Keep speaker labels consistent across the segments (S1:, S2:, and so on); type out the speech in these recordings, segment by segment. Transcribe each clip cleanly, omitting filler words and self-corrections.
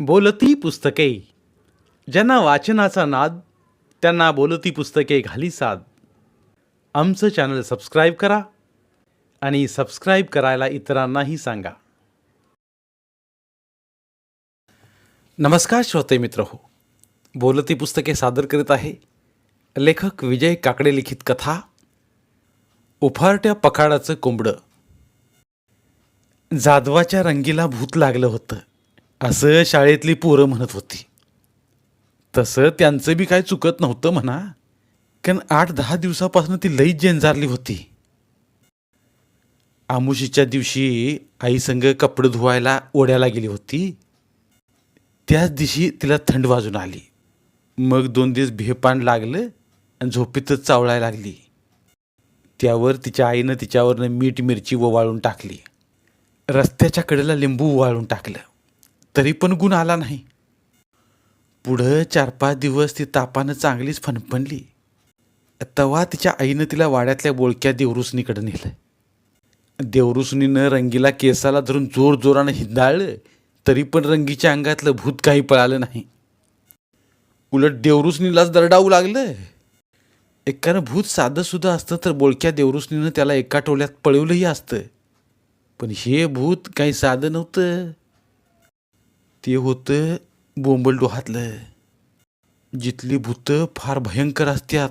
S1: बोलती पुस्तके. ज्यांना वाचनाचा नाद त्यांना बोलती पुस्तके घाली साद. आमचं चॅनल सबस्क्राईब करा आणि सबस्क्राईब करायला इतरांनाही सांगा. नमस्कार श्रोते मित्र हो, बोलती पुस्तके सादर करीत आहे लेखक विजय काकडे लिखित कथा उफारट्या पखाडाचं कोंबडं. जाधवाच्या रंगीला भूत लागलं होतं असं शाळेतली पोरं म्हणत होती. तसं त्यांचं बी काय चुकत नव्हतं म्हणा, कारण 8-10 दिवसापासून ती लई जेंजारली होती. आमुशीच्या दिवशी आई संग कपडे धुवायला ओढ्याला गेली होती. त्याच दिवशी तिला थंड वाजून आली. मग 2 दिवस भेपान लागलं आणि झोपेतच चावळायला लागली. त्यावर तिच्या आईनं तिच्यावरनं मीठ मिरची ओवाळून टाकली. रस्त्याच्या कडेला लिंबू ओवाळून टाकलं, तरी पण गुण आला नाही. पुढं 4-5 दिवस ती तापानं चांगलीच फणफणली. तेव्हा तिच्या आईनं तिला वाड्यातल्या बोळक्या देवरुसनीकडे नेलं. देवरुसनीनं रंगीला केसाला धरून जोर जोरानं हिंदाळलं, तरी पण रंगीच्या अंगातलं भूत काही पळालं नाही. उलट देवरुसनीलाच दरडावू लागलं. एकानं भूत साधं सुद्धा असतं तर बोळक्या देवरुसनीनं त्याला एका टोल्यात पळवलंही असतं. पण हे भूत काही साधं नव्हतं. ते होतं बोंबलडोहातलं. जिथली भूतं फार भयंकर असतात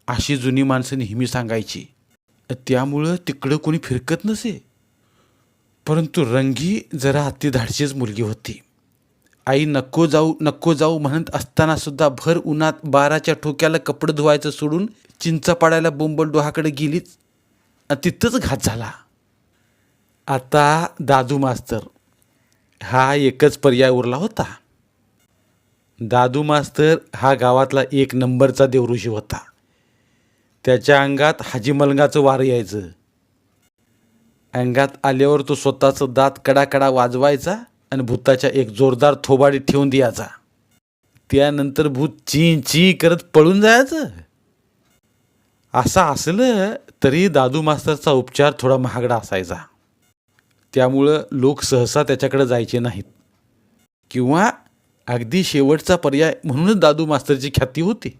S1: अशी जुनी माणसं नेहमी सांगायची. त्यामुळं तिकडं कोणी फिरकत नसे. परंतु रंगी जरा अतिधाडशीच मुलगी होती. आई नको जाऊ नको जाऊ म्हणत असताना सुद्धा भर उन्हात 12च्या ठोक्याला कपडे धुवायचं सोडून चिंचा पाडायला बोंबलडोहाकडे गेलीच. तिथंच घात झाला. आता दादू मास्तर हा एकच पर्याय उरला होता. दादू मास्तर हा गावातला 1 नंबरचा देवऋषी होता. त्याच्या अंगात हाजी मलंगाचं वारं यायचं. अंगात आल्यावर तो स्वतःचं दात कडाकडा वाजवायचा आणि भूताच्या एक जोरदार थोबाडी ठेवून द्यायचा. त्यानंतर भूत ची ची करत पळून जायचं. असं असलं तरी दादू मास्तरचा उपचार थोडा महागडा असायचा. त्यामुळं लोक सहसा त्याच्याकडे जायचे नाहीत, किंवा अगदी शेवटचा पर्याय म्हणूनच दादू मास्तरची ख्याती होती.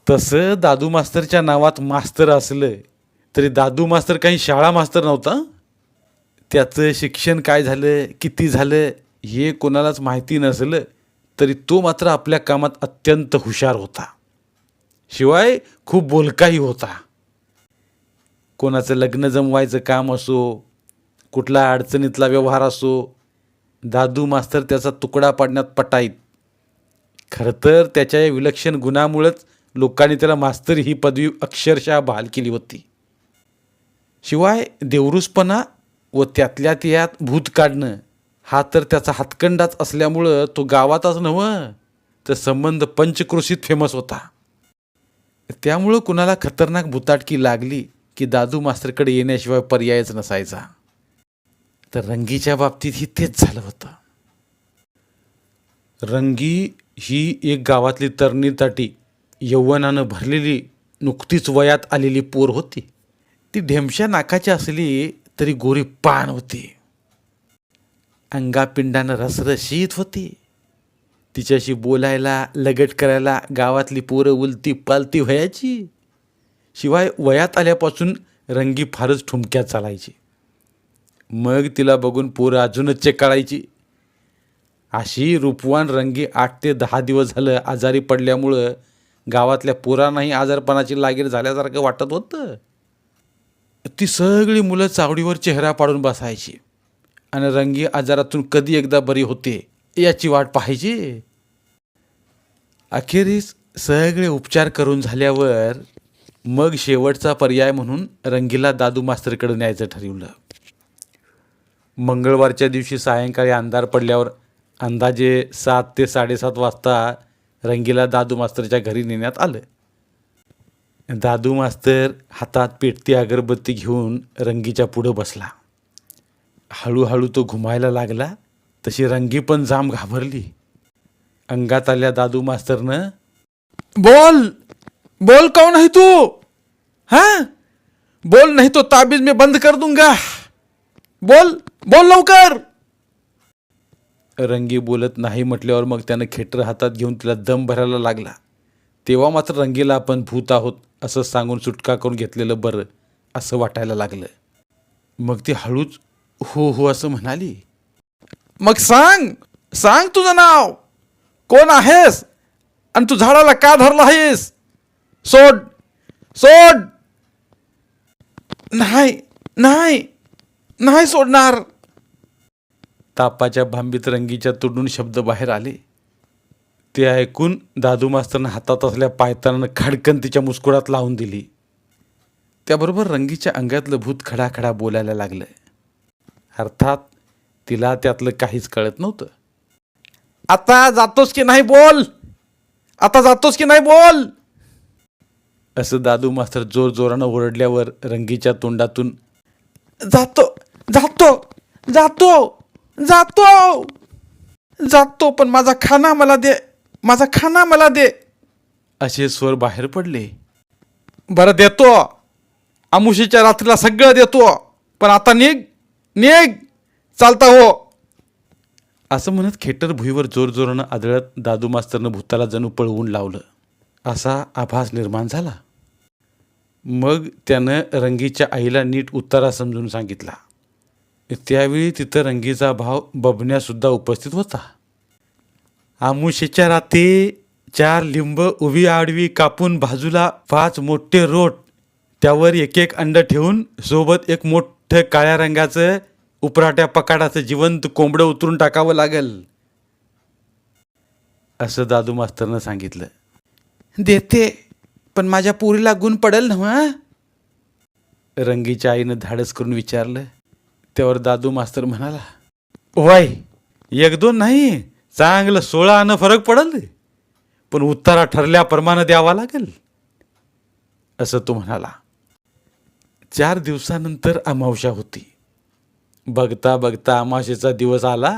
S1: तसं दादू मास्तरच्या नावात मास्तर असलं तरी दादू मास्तर काही शाळा मास्तर नव्हता. त्याचं शिक्षण काय झालं किती झालं हे कोणालाच माहिती नसलं तरी तो मात्र आपल्या कामात अत्यंत हुशार होता. शिवाय खूप बोलकाही होता. कोणाचं लग्न जमवायचं काम असो, कुठला अडचणीतला व्यवहार असो, दादू मास्तर त्याचा तुकडा पाडण्यात पटाईत. खरं तर त्याच्या या विलक्षण गुणामुळेच लोकांनी त्याला मास्तर ही पदवी अक्षरशः बहाल केली होती. शिवाय देवरुसपणा व त्यातल्या त्यात भूत काढणं हा तर त्याचा हातखंडाच असल्यामुळं तो गावातच नव्हं तर संबंध पंचक्रोशीत फेमस होता. त्यामुळं कुणाला खतरनाक भूताटकी लागली की दादू मास्तरकडे येण्याशिवाय पर्यायच नसायचा. तर रंगीच्या बाबतीतही तेच झालं होतं. रंगी ही एक गावातली तरणी-ताटी यौवनानं भरलेली नुकतीच वयात आलेली पोर होती. ती ढेमशा नाकाची असली तरी गोरी पान होती. अंगापिंडानं रसरशीत होती. तिच्याशी बोलायला लगट करायला गावातली पोरं उलती पालती व्हायची. शिवाय वयात आल्यापासून रंगी फारच ठुमक्यात चालायची. मग तिला बघून पोरं अजूनच चेकाळायची. अशी रूपवान रंगी 8 ते 10 दिवस झालं आजारी पडल्यामुळं गावातल्या पोरांनाही आजारपणाची लागीर झाल्यासारखं वाटत होतं. ती सगळी मुलं चावडीवर चेहरा पाडून बसायची आणि रंगी आजारातून कधी एकदा बरी होते याची वाट पाहायची. अखेरीस सगळे उपचार करून झाल्यावर मग शेवटचा पर्याय म्हणून रंगीला दादू मास्तरकडे न्यायचं ठरवलं. मंगळवारच्या दिवशी सायंकाळी अंधार पडल्यावर अंदाजे 7 ते 7:30 वाजता रंगीला दादू मास्तरच्या घरी नेण्यात आलं. दादू मास्तर हातात पेटती अगरबत्ती घेऊन रंगीच्या पुढं बसला. हळूहळू तो घुमायला लागला तशी रंगी पण जाम घाबरली. अंगात आल्या दादू मास्तरनं, बोल बोल कौन है तू, हाँ बोल नहीं तो ताबीज में बंद कर दूंगा, बोल बोल लवकर. रंगी बोलत नाही म्हटल्यावर मग त्यानं खेटर हातात घेऊन तिला दम भरायला लागला. तेव्हा मात्र रंगीला आपण भूत आहोत असं सांगून सुटका करून घेतलेलं बरं असं वाटायला लागलं. मग ती हळूच हो हो असं म्हणाली.
S2: मग सांग सांग तुझं नाव, कोण आहेस आणि तू झाडाला का धरला आहेस? सोड सोड. नाही नाही नाही सोडणार.
S1: तापाच्या भांबीत रंगीच्या तोंडून शब्द बाहेर आले. ते ऐकून दादू मास्तरनं हातात असलेल्या पायतानानं खडकन तिच्या मुस्कुडात लावून दिली. त्याबरोबर रंगीच्या अंगातलं भूत खडाखडा बोलायला लागलं. अर्थात तिला त्यातलं काहीच कळत नव्हतं.
S2: आता जातोस की नाही बोल, आता जातोस की नाही बोल.
S1: असं दादू मास्तर जोरजोरानं ओरडल्यावर रंगीच्या तोंडातून
S2: जातो जातो जातो जातो जातो, पण माझा खाना मला दे, माझा खाना मला दे,
S1: असे स्वर बाहेर पडले.
S2: बरं देतो, आमुशीच्या रात्रीला सगळं देतो, पण आता निघ निघ, चालता हो.
S1: असं म्हणत खेटर भुईवर जोरजोरानं आदळत दादू मास्तरनं भूताला जणू पळवून लावलं असा आभास निर्माण झाला. मग त्यानं रंगीच्या आईला नीट उतारा समजून सांगितला. त्यावेळी तिथं रंगीचा भाव बबण्यासुद्धा उपस्थित होता. आमुशीच्या रात्री 4 लिंब उभी आडवी कापून बाजूला 5 मोठे रोट, त्यावर एक एक अंड ठेवून सोबत एक मोठं काळ्या रंगाचं उपराट्या पकाडाचं जिवंत कोंबडं उतरून टाकावं लागेल असं दादू मास्तरनं सांगितलं.
S2: देते, पण माझ्या पोरीला गुण पडेल ना?
S1: रंगीच्या आईनं धाडस करून विचारलं. त्यावर दादू मास्तर म्हणाला, वय 1-2 नाही, चांगलं 16 आनं फरक पडल, पण उतारा ठरल्याप्रमाणे द्यावा लागेल असं तो म्हणाला. 4 दिवसानंतर अमावस्या होती. बघता बघता अमावस्येचा दिवस आला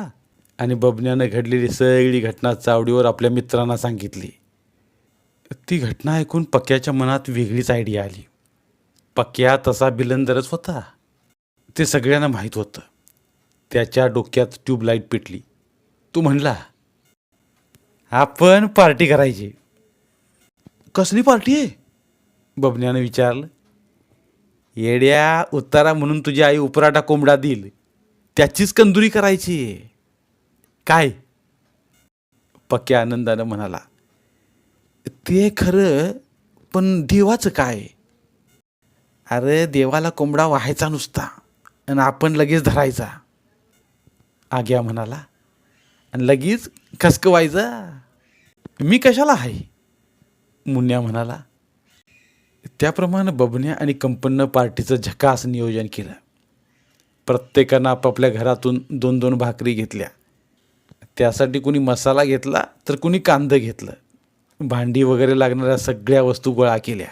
S1: आणि बबण्यानं घडलेली सगळी घटना चावडीवर आपल्या मित्रांना सांगितली. ती घटना ऐकून पक्याच्या मनात वेगळीच आयडिया आली. पक्या तसा बिलंदरच होता, ते सगळ्यांना माहीत होतं. त्याच्या डोक्यात ट्यूबलाईट पेटली. तो म्हणला, आपण पार्टी करायची.
S2: कसली पार्टी आहे?
S1: बबण्यानं विचारलं. येड्या, उतारा म्हणून तुझी आई उपराटा कोंबडा देईल, त्याचीच कंदुरी करायची. काय? पक्या आनंदानं म्हणाला.
S2: ते खरं, पण देवाचं काय?
S1: अरे देवाला कोंबडा व्हायचा नुसता आणि आपण लगेच धरायचा, आग्या म्हणाला. आणि लगेच खसकवायचा.
S2: मी कशाला आहे?
S1: मुन्या म्हणाला. त्याप्रमाणे बबन्या आणि कंपननं पार्टीचं झकास नियोजन केलं. प्रत्येकानं आपापल्या घरातून 2-2 भाकरी घेतल्या. त्यासाठी कुणी मसाला घेतला तर कुणी कांदं घेतलं. भांडी वगैरे लागणाऱ्या सगळ्या वस्तू गोळा केल्या.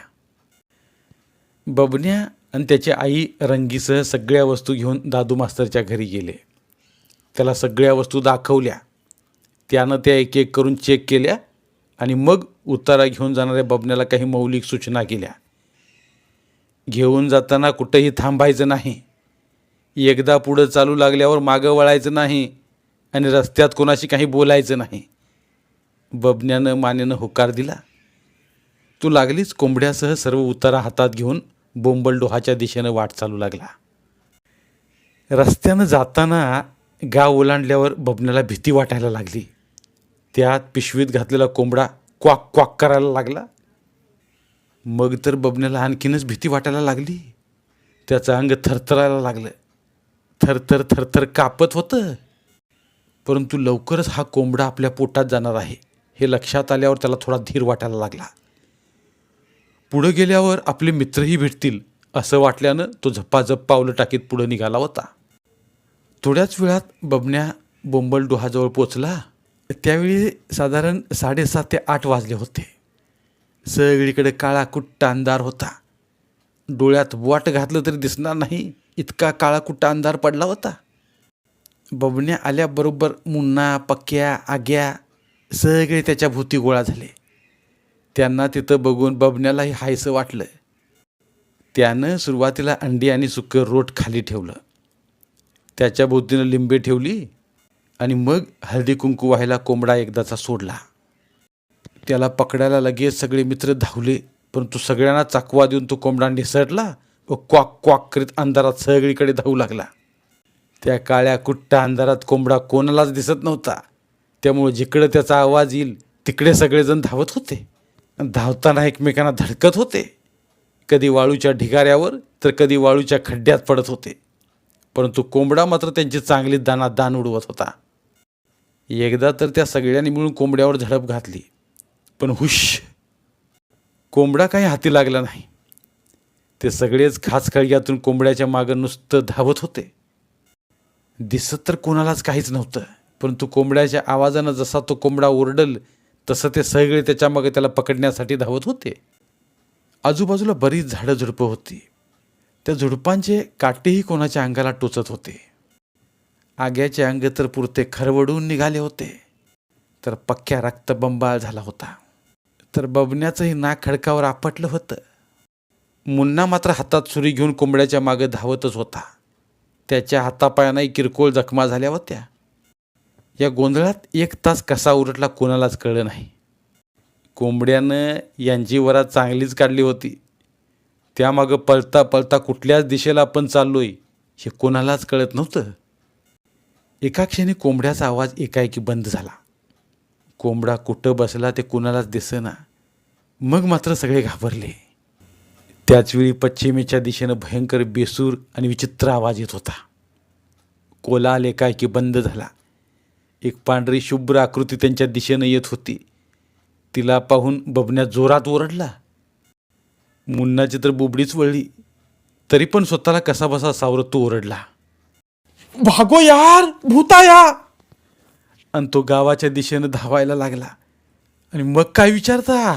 S1: बबन्या आणि त्याची आई रंगीसह सगळ्या वस्तू घेऊन दादू मास्तरच्या घरी गेले. त्याला सगळ्या वस्तू दाखवल्या. त्यानं त्या एक एक करून चेक केल्या आणि मग उतारा घेऊन जाणाऱ्या बबण्याला काही मौलिक सूचना केल्या. घेऊन जाताना कुठंही थांबायचं नाही, एकदा पुढं चालू लागल्यावर मागं वळायचं नाही आणि रस्त्यात कोणाशी काही बोलायचं नाही. बबण्यानं मानेनं होकार दिला. तो लागलीच कोंबड्यासह सर्व उतारा हातात घेऊन बोंबलडोहाच्या दिशेनं वाट चालू लागला. रस्त्यानं जाताना गाव ओलांडल्यावर बबण्याला भीती वाटायला लागली. त्यात पिशवीत घातलेला कोंबडा क्वाक क्वाक करायला लागला. मग तर बबण्याला आणखीनच भीती वाटायला लागली. त्याचं अंग थरथरायला लागलं. थरथर थरथर कापत होतं. परंतु लवकरच हा कोंबडा आपल्या पोटात जाणार आहे हे लक्षात आल्यावर त्याला थोडा धीर वाटायला लागला. पुढं गेल्यावर आपले मित्रही भेटतील असं वाटल्यानं तो झपाझप पावलं टाकीत पुढं निघाला होता. थोड्याच वेळात बबण्या बोंबलडोहाजवळ पोचला. त्यावेळी साधारण 7:30 ते 8 वाजले होते. सगळीकडे काळा कुट्टा अंधार होता. डोळ्यात वाट घातलं तरी दिसणार नाही इतका काळा कुट्टा अंधार पडला होता. बबण्या आल्याबरोबर मुन्ना, पक्या, आग्या सगळे त्याच्या भोवती गोळा झाले. त्यांना तिथं बघून बबण्यालाही हायसं वाटलं. त्यानं सुरुवातीला अंडी आणि सुकं रोट खाली ठेवलं. त्याच्या भोवतीनं लिंबे ठेवली आणि मग हळदी कुंकू व्हायला कोंबडा एकदाचा सोडला. त्याला पकडायला लगेच सगळे मित्र धावले, परंतु सगळ्यांना चाकवा देऊन तो कोंबडा निसटला व क्वाक क्वाक करीत अंधारात सगळीकडे धावू लागला. त्या काळ्या कुट्टा अंधारात कोंबडा कोणालाच दिसत नव्हता, त्यामुळे जिकडे त्याचा आवाज येईल तिकडे सगळेजण धावत होते. धावताना एकमेकांना धडकत होते. कधी वाळूच्या ढिगाऱ्यावर तर कधी वाळूच्या खड्ड्यात पडत होते, परंतु कोंबडा मात्र त्यांची चांगली दान उडवत होता. एकदा तर त्या सगळ्यांनी मिळून कोंबड्यावर झडप घातली, पण हुश, कोंबडा काही हाती लागला नाही. ते सगळेच खाचखळग्यातून कोंबड्याच्या मागं नुसतं धावत होते. दिसत तर कोणालाच काहीच नव्हतं, परंतु कोंबड्याच्या आवाजानं जसा तो कोंबडा ओरडल तसं ते सगळे त्याच्या मागे त्याला पकडण्यासाठी धावत होते. आजूबाजूला बरीच झाडं झुडपं होती. त्या झुडपांचे काटेही कोणाच्या अंगाला टोचत होते. आग्याचे अंग तर पुरते खरवडून निघाले होते, तर पक्क्या रक्तबंबाळ झाला होता. तर बबण्याचंही नाक खडकावर आपटलं होतं. मुन्ना मात्र हातात सुरी घेऊन कोंबड्याच्या मागे धावतच होता. त्याच्या हातापायांनाही किरकोळ जखमा झाल्या होत्या. या गोंधळात 1 तास कसा उरटला कोणालाच कळलं नाही. कोंबड्यानं यांची वरात चांगलीच काढली होती. त्यामागं पळता पळता कुठल्याच दिशेला आपण चाललोय हे कोणालाच कळत नव्हतं. एका क्षणी कोंबड्याचा आवाज एकाएकी बंद झाला. कोंबडा कुठं बसला ते कोणालाच दिसेना. मग मात्र सगळे घाबरले. त्याचवेळी पश्चिमेच्या दिशेनं भयंकर बेसूर आणि विचित्र आवाज येत होता. कोलाहल एकाएकी बंद झाला. एक पांढरी शुभ्र आकृती त्यांच्या दिशेनं येत होती. तिला पाहून बबन्या जोरात ओरडला. मुन्नाची तर बुबडीच वळली, तरी पण स्वतःला कसाबसा सावरत तो ओरडला,
S2: भागो यार, भूताया!
S1: आणि तो गावाच्या दिशेनं धावायला लागला. आणि मग काय विचारता,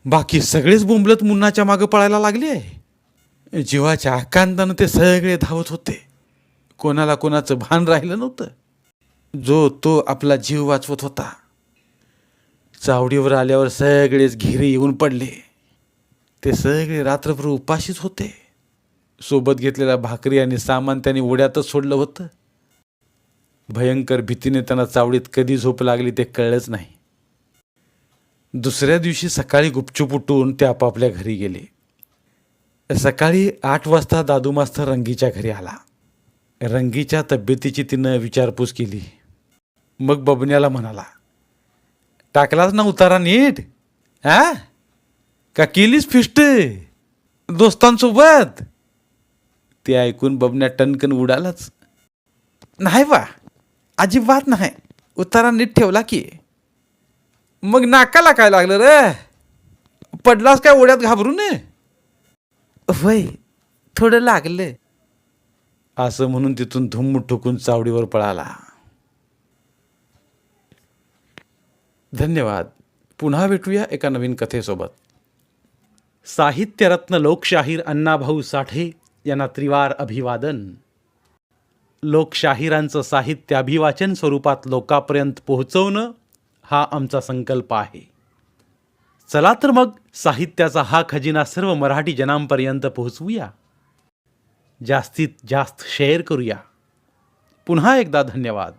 S1: बाकी सगळेच बोंबलत मुन्नाच्या मागं पळायला लागले. जीवाच्या आकांतानं ते सगळे धावत होते. कोणाला कोणाचं भान राहिलं नव्हतं. जो तो आपला जीव वाचवत होता. चावडीवर आल्यावर सगळेच घेरे येऊन पडले. ते सगळे रात्रभर उपाशीच होते. सोबत घेतलेल्या भाकरी आणि सामान त्यांनी ओढ्यातच सोडलं होतं. भयंकर भीतीने त्यांना चावडीत कधी झोप लागली ते कळलंच नाही. दुसऱ्या दिवशी सकाळी गुपचूप उठून ते आपापल्या घरी गेले. सकाळी 8 वाजता दादू मास्तर रंगीच्या घरी आला. रंगीच्या तब्येतीची तिनं विचारपूस केली. मग बबन्याला म्हणाला, टाकलाच ना उतारा नीट? का केलीस फिस्ट दोस्तांसोबत? ते ऐकून बबन्या टणकन उडालाच. नाही बा, अजिबात नाही, उतारा नीट ठेवला की. मग नाकाला काय लागलं रे? पडलास काय ओढ्यात घाबरून? होय, थोडं लागलं, असं म्हणून तिथून धुम्म ठोकून चावडीवर पळाला. धन्यवाद. पुन्हा भेटूया एका नवीन कथेसोबत. साहित्यरत्न लोकशाहीर अण्णाभाऊ साठे यांना त्रिवार अभिवादन. लोकशाहिरांचं साहित्य अभिवाचन स्वरूपात लोकांपर्यंत पोहोचवणं हा आमचा संकल्प आहे. चला तर मग साहित्याचा हा खजिना सर्व मराठी जनांपर्यंत पोहोचवूया. जास्तीत जास्त शेअर करूया. पुन्हा एकदा धन्यवाद.